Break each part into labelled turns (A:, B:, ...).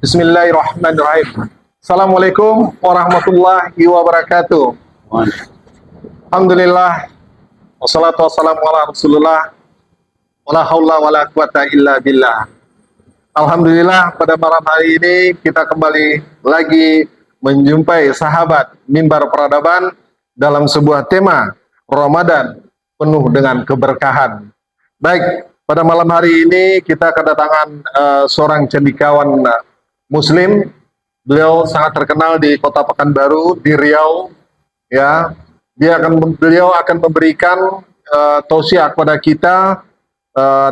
A: Bismillahirrahmanirrahim. Assalamualaikum warahmatullahi wabarakatuh. Alhamdulillah. Wassalatu wassalamu ala Rasulullah. Wala haula wala quwata illa billah. Alhamdulillah, pada malam hari ini kita kembali lagi menjumpai sahabat Mimbar Peradaban dalam sebuah tema Ramadan penuh dengan keberkahan. Baik, pada malam hari ini kita kedatangan seorang cendekiawan Muslim. Beliau sangat terkenal di Kota Pekanbaru, di Riau. Ya, beliau akan memberikan tausiah kepada kita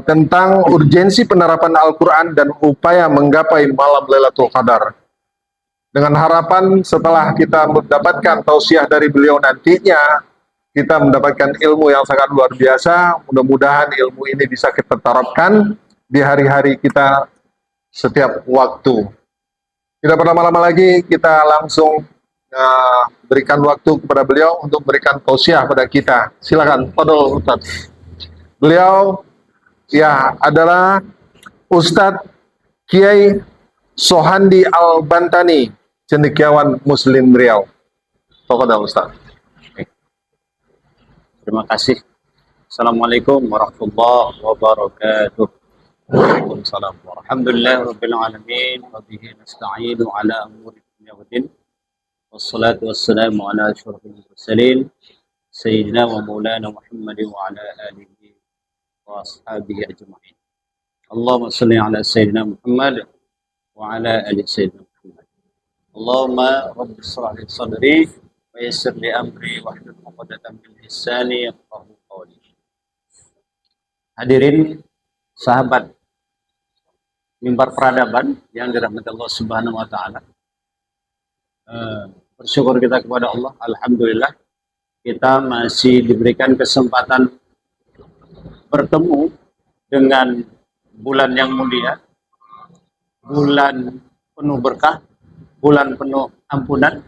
A: tentang urgensi penerapan Al-Quran dan upaya menggapai malam Lailatul Qadar. Dengan harapan setelah kita mendapatkan tausiah dari beliau nantinya, kita mendapatkan ilmu yang sangat luar biasa. Mudah-mudahan ilmu ini bisa kita terapkan di hari-hari kita setiap waktu. Tidak berlama-lama lagi, kita langsung berikan waktu kepada beliau untuk berikan tausiah pada kita. Silakan, Fadol Ustaz. Beliau ya adalah Ustadz Kiai Sohandi Al-Bantani, cendekiawan Muslim Riau. Tafadhol Ustaz.
B: Terima kasih. Assalamualaikum warahmatullahi wabarakatuh. Waalaikumsalam. Alhamdulillah rabbil alamin wa bihi nasta'inu ala umuri dunya waddin. Wassalatu wassalamu ala asyrafil mursalin sayyidina wa maulana Muhammadin wa ala alihi wa ashabihi ajma'in. Allahumma shalli ala sayyidina Muhammad wa ala ali sayyidina Muhammad. Allahumma rabbi shrah li sadri wa yassir li amri wahlul 'uqdatam min lisani yafqahu qawli. Hadirin sahabat Mimbar Peradaban yang dirahmati Allah Subhanahu wa taala. Bersyukur kita kepada Allah, alhamdulillah kita masih diberikan kesempatan bertemu dengan bulan yang mulia, bulan penuh berkah, bulan penuh ampunan,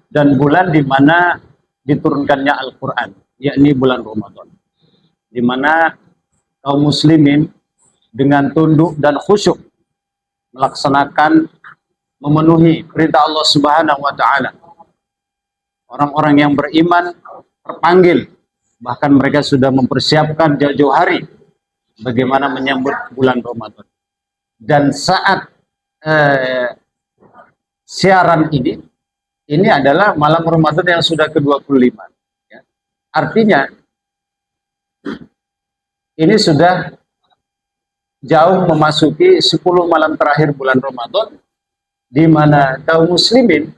B: dan bulan di mana diturunkannya Al-Quran, yakni bulan Ramadan, di mana kaum muslimin dengan tunduk dan khusyuk melaksanakan, memenuhi perintah Allah Subhanahu wa taala. Orang-orang yang beriman terpanggil, bahkan mereka sudah mempersiapkan jauh-jauh hari bagaimana menyambut bulan Ramadan. Dan saat siaran ini adalah malam Ramadan yang sudah ke-25 ya. Artinya ini sudah jauh memasuki 10 malam terakhir bulan Ramadan, di mana kaum muslimin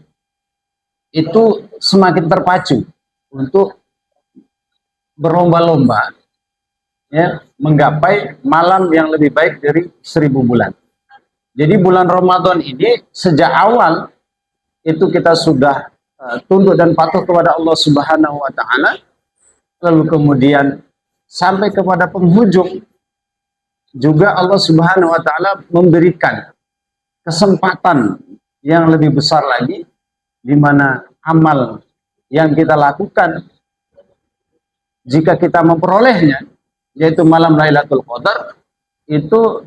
B: itu semakin terpacu untuk berlomba-lomba ya, menggapai malam yang lebih baik dari 1000 bulan. Jadi bulan Ramadan ini sejak awal itu kita sudah tunduk dan patuh kepada Allah Subhanahu wa taala, lalu kemudian sampai kepada penghujung juga Allah Subhanahu wa taala memberikan kesempatan yang lebih besar lagi, di mana amal yang kita lakukan jika kita memperolehnya, yaitu malam Lailatul Qadar, itu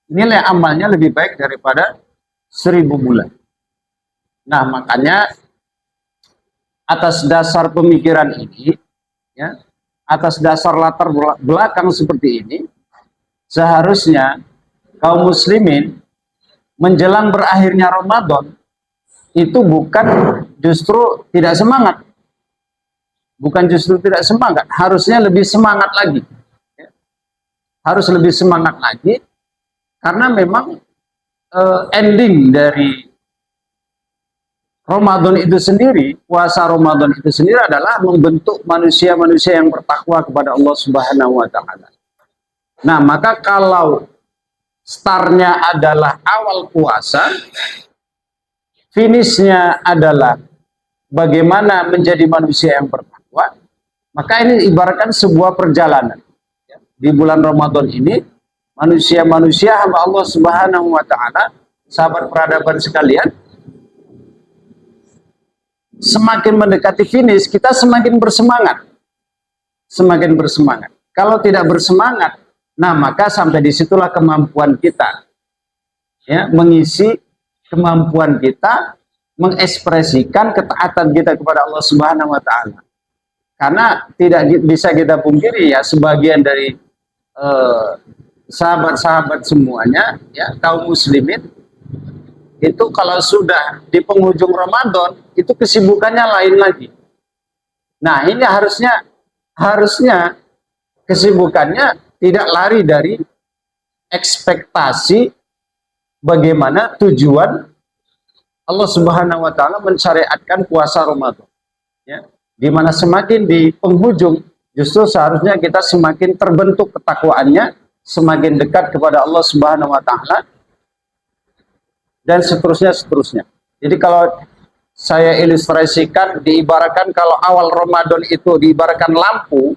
B: nilai amalnya lebih baik daripada 1000 bulan. Nah, makanya atas dasar pemikiran ini ya, atas dasar latar belakang seperti ini, seharusnya kaum muslimin menjelang berakhirnya Ramadan itu bukan justru tidak semangat. Bukan justru tidak semangat, harusnya lebih semangat lagi. Harus lebih semangat lagi, karena memang ending dari Ramadan itu sendiri, puasa Ramadan itu sendiri adalah membentuk manusia-manusia yang bertakwa kepada Allah Subhanahu wa taala. Nah, maka kalau startnya adalah awal puasa, finishnya adalah bagaimana menjadi manusia yang bertakwa, maka ini ibaratkan sebuah perjalanan. Di bulan Ramadan ini, manusia-manusia hamba Allah Subhanahu wa taala, sahabat peradaban sekalian, semakin mendekati finish, kita semakin bersemangat. Semakin bersemangat. Kalau tidak bersemangat, nah maka sampai disitulah kemampuan kita ya, mengisi kemampuan kita mengekspresikan ketaatan kita kepada Allah Subhanahu wa taala. Karena tidak bisa kita pungkiri ya, sebagian dari sahabat-sahabat semuanya ya, kaum muslimin itu kalau sudah di penghujung Ramadan itu kesibukannya lain lagi. Nah, ini harusnya kesibukannya tidak lari dari ekspektasi bagaimana tujuan Allah Subhanahu wa taala mensyariatkan puasa Ramadan. Ya. Di mana semakin di penghujung justru seharusnya kita semakin terbentuk ketakwaannya, semakin dekat kepada Allah Subhanahu wa taala, dan seterusnya. Jadi kalau saya ilustrasikan, diibaratkan kalau awal Ramadan itu diibaratkan lampu,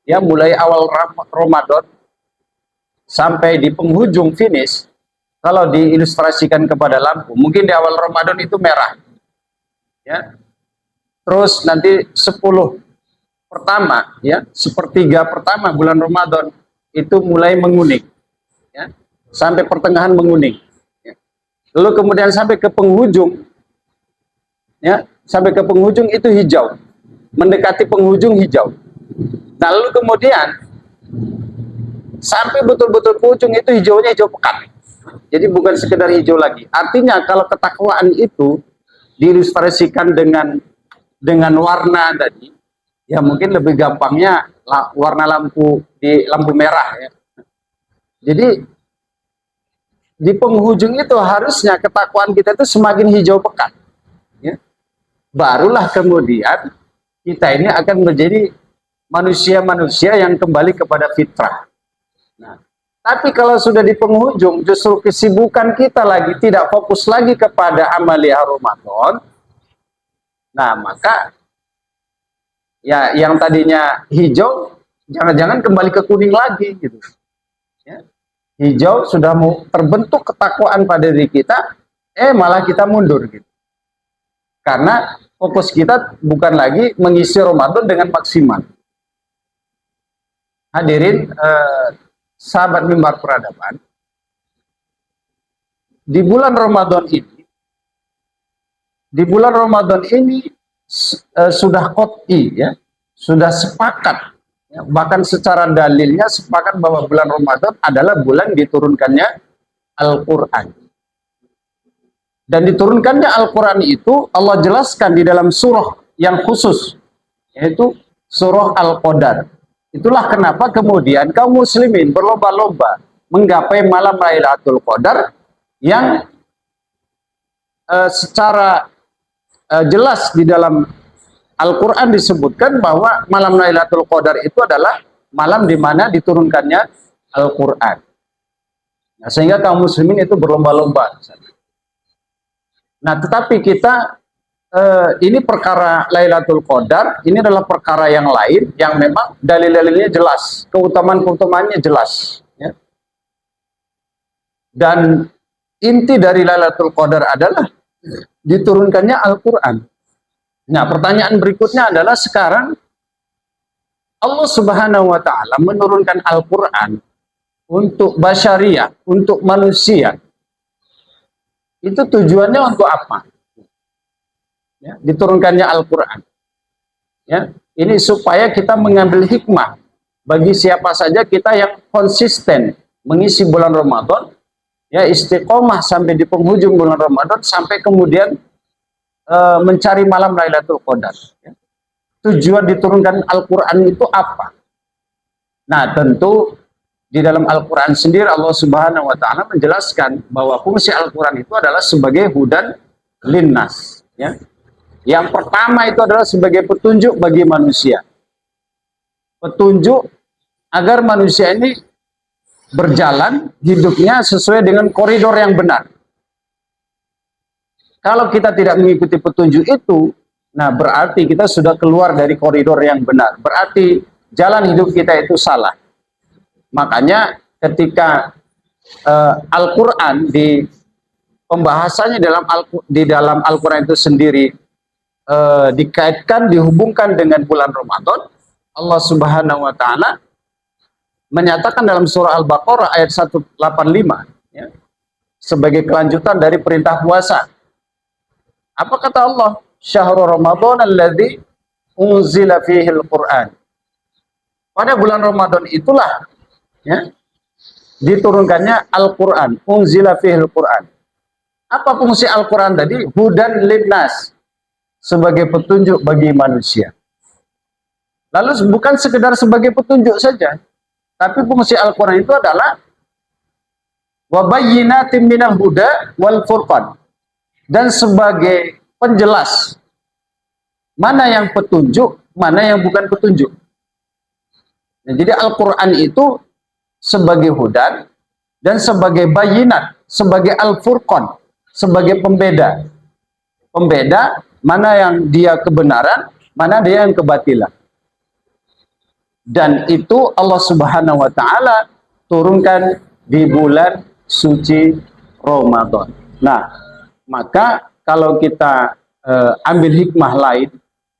B: ya, mulai awal Ramadan sampai di penghujung finish. Kalau diilustrasikan kepada lampu, mungkin di awal Ramadan itu merah, ya. Terus nanti 10 pertama, ya, sepertiga pertama bulan Ramadan itu mulai menguning, ya, sampai pertengahan menguning. Ya. Lalu kemudian sampai ke penghujung, ya, sampai ke penghujung itu hijau, mendekati penghujung hijau. Nah, lalu kemudian sampai betul-betul penghujung itu hijaunya hijau pekat. Jadi bukan sekedar hijau lagi. Artinya kalau ketakwaan itu diilustrasikan dengan warna tadi, ya mungkin lebih gampangnya warna lampu di lampu merah, ya. Jadi di penghujung itu harusnya ketakwaan kita itu semakin hijau pekat, ya. Barulah kemudian kita ini akan menjadi manusia-manusia yang kembali kepada fitrah. Nah, tapi kalau sudah di penghujung justru kesibukan kita lagi tidak fokus lagi kepada amalia Ramadan. Nah, maka ya yang tadinya hijau jangan-jangan kembali ke kuning lagi gitu. Ya. Hijau sudah mau terbentuk ketakwaan pada diri kita, malah kita mundur gitu. Karena fokus kita bukan lagi mengisi Ramadan dengan maksimal. Hadirin sahabat Mimbar Peradaban, di bulan Ramadan ini sudah qot'i, ya, sudah sepakat, ya, bahkan secara dalilnya sepakat bahwa bulan Ramadan adalah bulan diturunkannya Al-Quran. Dan diturunkannya Al-Quran itu Allah jelaskan di dalam surah yang khusus, yaitu surah Al-Qadar. Itulah kenapa kemudian kaum muslimin berlomba-lomba menggapai malam Lailatul Qadar yang secara jelas di dalam Al-Quran disebutkan bahwa malam Lailatul Qadar itu adalah malam di mana diturunkannya Al-Quran. Nah, sehingga kaum muslimin itu berlomba-lomba. Nah, tetapi kita ini perkara Lailatul Qadar, ini adalah perkara yang lain yang memang dalil-dalilnya jelas, keutamaan-keutamaannya jelas, ya. Dan inti dari Lailatul Qadar adalah diturunkannya Al-Quran. Nah, pertanyaan berikutnya adalah sekarang Allah Subhanahu wa taala menurunkan Al-Quran untuk basyariah, untuk manusia. Itu tujuannya untuk apa? Ya, diturunkannya Al-Quran. Ya, ini supaya kita mengambil hikmah bagi siapa saja kita yang konsisten mengisi bulan Ramadan, ya, istiqomah sampai di penghujung bulan Ramadan, sampai kemudian mencari malam Lailatul Qadar. Ya. Tujuan diturunkan Al-Quran itu apa? Nah, tentu di dalam Al-Quran sendiri Allah Subhanahu wa taala menjelaskan bahwa fungsi Al-Quran itu adalah sebagai hudan linnas, ya. Yang pertama itu adalah sebagai petunjuk bagi manusia. Petunjuk agar manusia ini berjalan hidupnya sesuai dengan koridor yang benar. Kalau kita tidak mengikuti petunjuk itu, nah berarti kita sudah keluar dari koridor yang benar. Berarti jalan hidup kita itu salah. Makanya ketika Al-Quran di pembahasannya di dalam Al-Quran itu sendiri dikaitkan, dihubungkan dengan bulan Ramadan, Allah Subhanahu wa taala menyatakan dalam surah Al-Baqarah ayat 185, ya, sebagai kelanjutan dari perintah puasa. Apa kata Allah? Syahrul Ramadan alladzi unzila fihi al-Qur'an. Pada bulan Ramadan itulah ya, diturunkannya Al-Qur'an, unzila fihi al-Qur'an. Apa fungsi Al-Qur'an tadi? Hudan linnas, sebagai petunjuk bagi manusia. Lalu bukan sekedar sebagai petunjuk saja, tapi fungsi Al-Qur'an itu adalah wabayyinatin minal huda wal furqan, dan sebagai penjelas mana yang petunjuk, mana yang bukan petunjuk. Nah, jadi Al-Quran itu sebagai hudan dan sebagai bayinat, sebagai al-furqan, sebagai pembeda. Pembeda mana yang dia kebenaran, mana dia yang kebatilan. Dan itu Allah Subhanahu wa taala turunkan di bulan suci Ramadan. Nah, maka kalau kita ambil hikmah lain,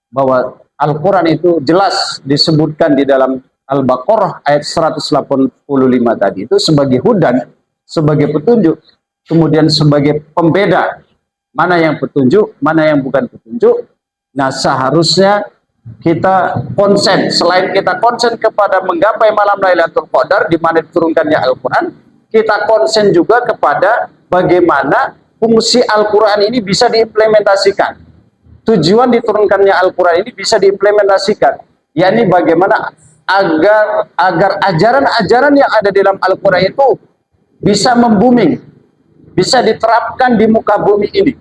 B: bahwa Al-Quran itu jelas disebutkan di dalam Al-Baqarah ayat 185 tadi, itu sebagai hudan, sebagai petunjuk, kemudian sebagai pembeda mana yang petunjuk, mana yang bukan petunjuk. Nah, seharusnya kita konsen, selain kita konsen kepada menggapai malam Lailatul Qadar di mana diturunkannya Al-Quran, kita konsen juga kepada bagaimana fungsi Al-Quran ini bisa diimplementasikan. Tujuan diturunkannya Al-Quran ini bisa diimplementasikan, yakni bagaimana agar ajaran-ajaran yang ada di dalam Al-Quran itu bisa membuming, bisa diterapkan di muka bumi ini.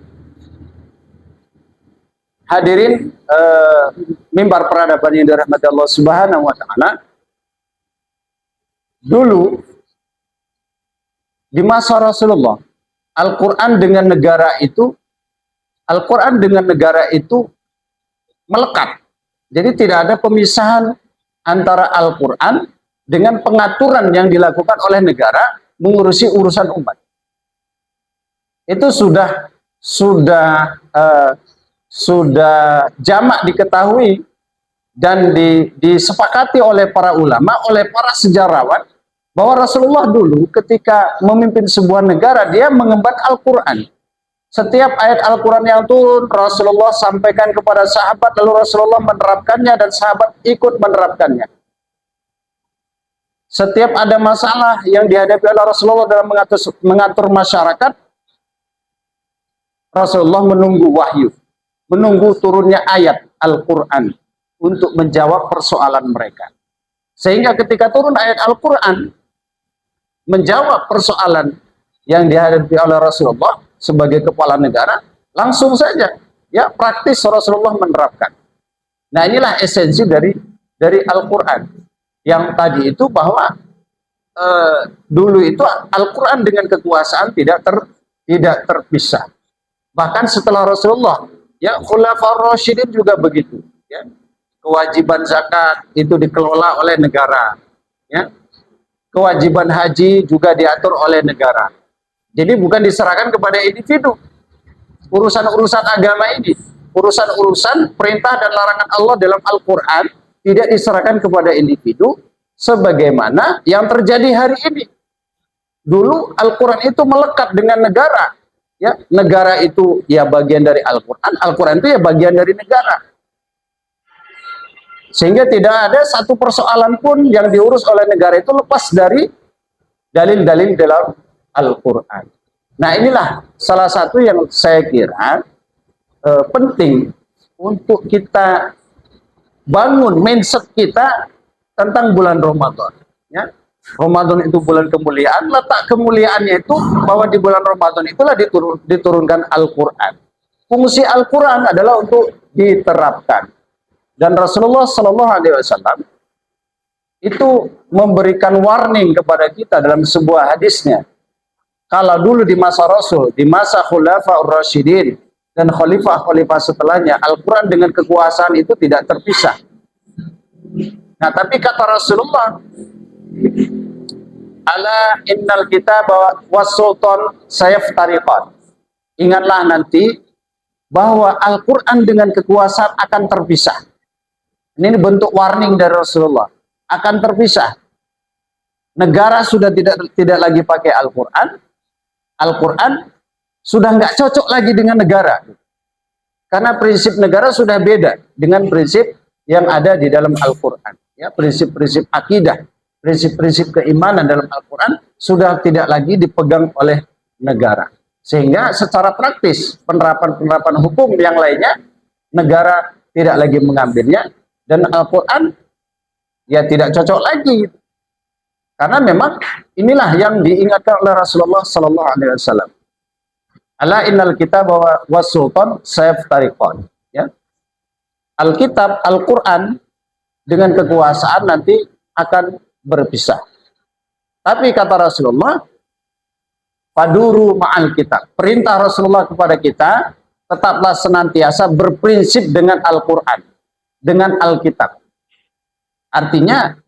B: Hadirin mimbar peradaban yang dirahmati Allah Subhanahu wa taala, dulu di masa Rasulullah, Al-Quran dengan negara itu melekat. Jadi tidak ada pemisahan antara Al-Quran dengan pengaturan yang dilakukan oleh negara mengurusi urusan umat. Itu sudah jamak diketahui dan disepakati oleh para ulama, oleh para sejarawan, bahwa Rasulullah dulu ketika memimpin sebuah negara, dia mengemban Al-Quran. Setiap ayat Al-Quran yang turun, Rasulullah sampaikan kepada sahabat, lalu Rasulullah menerapkannya dan sahabat ikut menerapkannya. Setiap ada masalah yang dihadapi oleh Rasulullah dalam mengatur masyarakat, Rasulullah menunggu wahyu, menunggu turunnya ayat Al-Quran untuk menjawab persoalan mereka. Sehingga ketika turun ayat Al-Quran, menjawab persoalan yang dihadapi oleh Rasulullah sebagai kepala negara, langsung saja ya praktis Rasulullah menerapkan. Nah, inilah esensi dari Al-Quran yang tadi itu, bahwa dulu itu Al-Quran dengan kekuasaan tidak terpisah. Bahkan setelah Rasulullah, ya Khulafaur Rasyidin juga begitu, ya. Kewajiban zakat itu dikelola oleh negara, ya. Kewajiban haji juga diatur oleh negara. Jadi bukan diserahkan kepada individu. Urusan-urusan agama ini, urusan-urusan perintah dan larangan Allah dalam Al-Quran tidak diserahkan kepada individu sebagaimana yang terjadi hari ini. Dulu Al-Quran itu melekat dengan negara. Ya, negara itu ya bagian dari Al-Quran, Al-Quran itu ya bagian dari negara. Sehingga tidak ada satu persoalan pun yang diurus oleh negara itu lepas dari dalil-dalil dalam Al-Quran. Nah, inilah salah satu yang saya kira penting untuk kita bangun mindset kita tentang bulan Ramadan. Ya. Ramadan itu bulan kemuliaan, letak kemuliaannya itu bahwa di bulan Ramadan itulah diturunkan Al-Quran. Fungsi Al-Quran adalah untuk diterapkan. Dan Rasulullah SAW itu memberikan warning kepada kita dalam sebuah hadisnya. Kalau dulu di masa Rasul, di masa Khulafaur Rasyidin dan khalifah-khalifah setelahnya, Al-Quran dengan kekuasaan itu tidak terpisah. Nah, tapi kata Rasulullah, ala innal kitaba was sultan sayaftariqan. Ingatlah nanti bahwa Al-Quran dengan kekuasaan akan terpisah. Ini bentuk warning dari Rasulullah. Akan terpisah. Negara sudah tidak lagi pakai Al-Quran. Al-Quran sudah nggak cocok lagi dengan negara. Karena prinsip negara sudah beda dengan prinsip yang ada di dalam Al-Quran. Ya, prinsip-prinsip akidah, prinsip-prinsip keimanan dalam Al-Quran sudah tidak lagi dipegang oleh negara. Sehingga secara praktis penerapan-penerapan hukum yang lainnya negara tidak lagi mengambilnya, dan Al-Quran ya tidak cocok lagi. Karena memang inilah yang diingatkan oleh Rasulullah Sallallahu Alaihi Wasallam. Ala innal kitab was sultan sayaftariqan. Ya. Alkitab, Al-Quran dengan kekuasaan nanti akan berpisah. Tapi kata Rasulullah, faduru ma'al kitab. Perintah Rasulullah kepada kita, tetaplah senantiasa berprinsip dengan Al-Quran, dengan Alkitab. Artinya,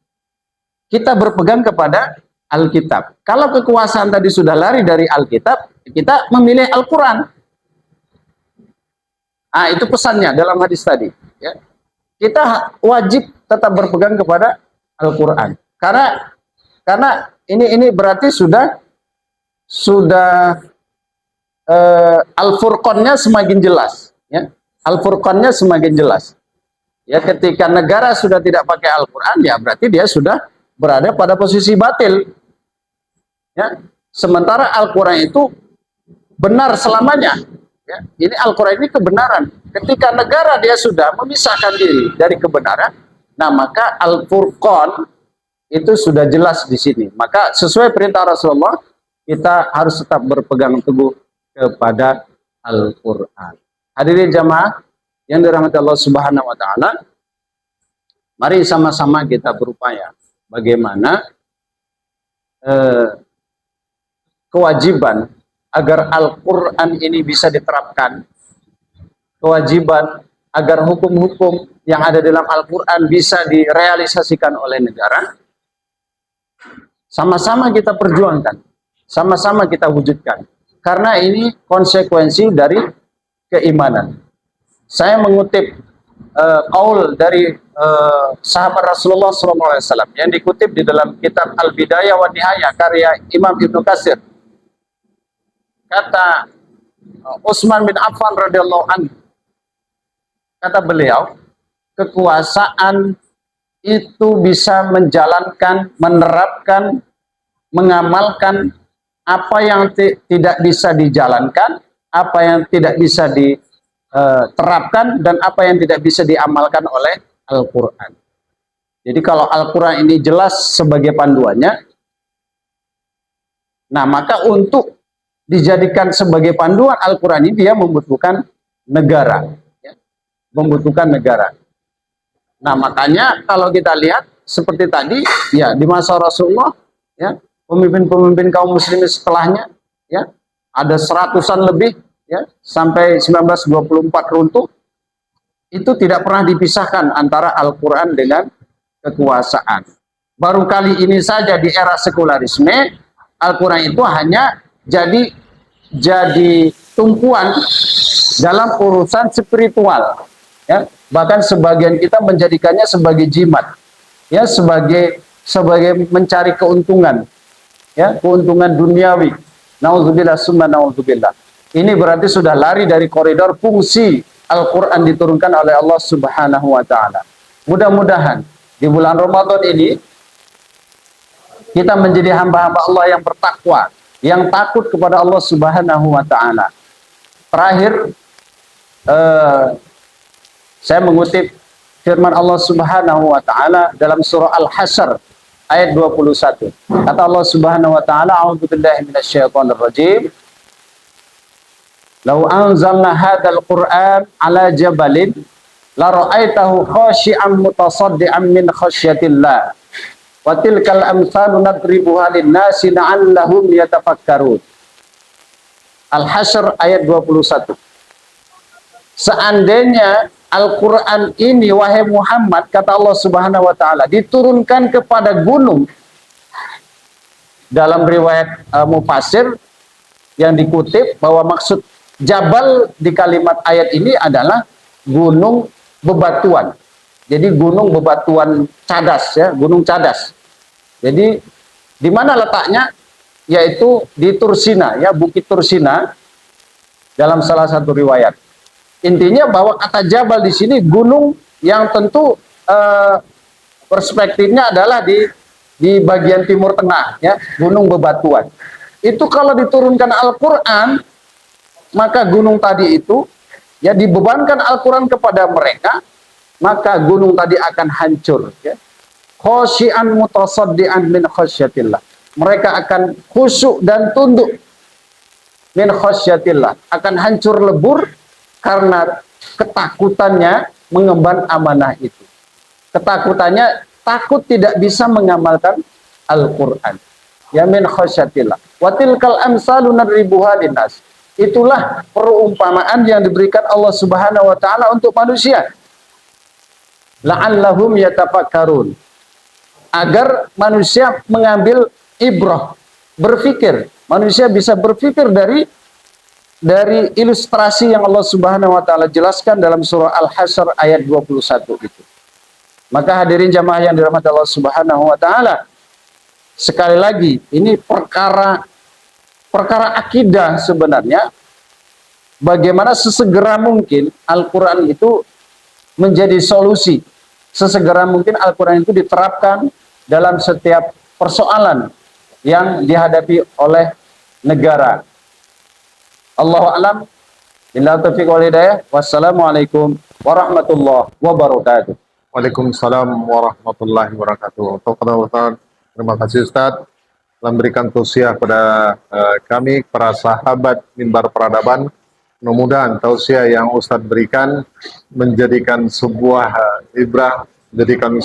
B: kita berpegang kepada Alkitab. Kalau kekuasaan tadi sudah lari dari Alkitab, kita memilih Al-Quran. Nah, itu pesannya dalam hadis tadi. Ya. Kita wajib tetap berpegang kepada Al-Quran. Karena ini berarti sudah Al-Furqannya semakin jelas. Ya. Al-Furqannya semakin jelas. Ya, ketika negara sudah tidak pakai Al-Quran, ya berarti dia sudah berada pada posisi batil. Ya. Sementara Al-Quran itu benar selamanya. Ya. Ini Al-Quran ini kebenaran. Ketika negara dia sudah memisahkan diri dari kebenaran, nah maka Al-Furqan itu sudah jelas di sini. Maka sesuai perintah Rasulullah, kita harus tetap berpegang teguh kepada Al-Quran. Hadirin jamaah yang dirahmati Allah Subhanahu wa taala, mari sama-sama kita berupaya bagaimana kewajiban agar Al-Quran ini bisa diterapkan, kewajiban agar hukum-hukum yang ada dalam Al-Quran bisa direalisasikan oleh negara, sama-sama kita perjuangkan, sama-sama kita wujudkan, karena ini konsekuensi dari keimanan. Saya mengutip qaul dari sahabat Rasulullah SAW yang dikutip di dalam kitab Al-Bidayah wa Nihayah karya Imam Ibnu Katsir. Kata Utsman bin Affan radhiyallahu anhu, kata beliau, kekuasaan itu bisa menjalankan, menerapkan, mengamalkan apa yang tidak bisa dijalankan, apa yang tidak bisa diterapkan, dan apa yang tidak bisa diamalkan oleh Al-Quran. Jadi kalau Al-Quran ini jelas sebagai panduannya, nah maka untuk dijadikan sebagai panduan Al-Quran ini dia membutuhkan negara, ya. Membutuhkan negara. Nah makanya kalau kita lihat seperti tadi, ya di masa Rasulullah, ya pemimpin-pemimpin kaum muslimin setelahnya, ya ada seratusan lebih, ya sampai 1924 runtuh, itu tidak pernah dipisahkan antara Al-Quran dengan kekuasaan. Baru kali ini saja di era sekularisme, Al-Quran itu hanya jadi tumpuan dalam urusan spiritual, ya. Bahkan sebagian kita menjadikannya sebagai jimat, ya sebagai mencari keuntungan, ya keuntungan duniawi. Nauzubillah summa nauzubillah. Ini berarti sudah lari dari koridor fungsi Al-Quran diturunkan oleh Allah Subhanahu wa ta'ala. Mudah-mudahan di bulan Ramadan ini kita menjadi hamba-hamba Allah yang bertakwa, yang takut kepada Allah Subhanahu wa ta'ala. Terakhir, saya mengutip firman Allah Subhanahu wa ta'ala dalam surah Al-Hasyr ayat 21. Kata Allah Subhanahu wa ta'ala, a'udzubillahi minasyaitonir rajim. Lau anzalna hadzal Qur'an ala jabalin la ra'aitahu khashi'an mutasaddian min khasyatillah. Wa tilkal amsalu nadribuha lin-nasi la'allahum yatafakkarun. Al-Hasyr ayat 21. Seandainya Al-Quran ini, wahai Muhammad, kata Allah Subhanahu wa ta'ala, diturunkan kepada gunung. Dalam riwayat mufassir yang dikutip bahwa maksud jabal di kalimat ayat ini adalah gunung bebatuan. Jadi gunung bebatuan cadas, ya, gunung cadas. Jadi di mana letaknya? yaitu di Tursina, ya, Bukit Tursina dalam salah satu riwayat. Intinya bahwa kata Jabal di sini gunung yang tentu perspektifnya adalah di bagian timur tengah, ya, gunung bebatuan. Itu kalau diturunkan Al-Quran, maka gunung tadi itu, ya, dibebankan Al-Quran kepada mereka, maka gunung tadi akan hancur, ya. Khosyian mutasaddian min khosyatillah. Mereka akan khusyuk dan tunduk min khosyatillah, akan hancur lebur karena ketakutannya mengemban amanah itu. Ketakutannya takut tidak bisa mengamalkan Al-Quran. Ya, min khosyatillah. Watilkal amsalu nadribuha linnas. Itulah perumpamaan yang diberikan Allah Subhanahu wa taala untuk manusia. La'allahum yatafakkarun. Agar manusia mengambil ibrah, berpikir. Manusia bisa berpikir dari ilustrasi yang Allah Subhanahu wa taala jelaskan dalam surah Al-Hasyr ayat 21 itu. Maka hadirin jamaah yang dirahmati Allah Subhanahu wa taala, sekali lagi ini perkara akidah sebenarnya. Bagaimana sesegera mungkin Al-Quran itu menjadi solusi, sesegera mungkin Al-Quran itu diterapkan dalam setiap persoalan yang dihadapi oleh negara. Allahu a'lam. Billahi taufiq wal hidayah. Wassalamualaikum warahmatullahi wabarakatuh.
A: Waalaikumsalam warahmatullahi wabarakatuh. Terima kasih Ustaz telah memberikan tausiah kepada kami, para sahabat Mimbar Peradaban. Mudah-mudahan tausiah yang Ustaz berikan menjadikan sebuah ibrah, menjadikan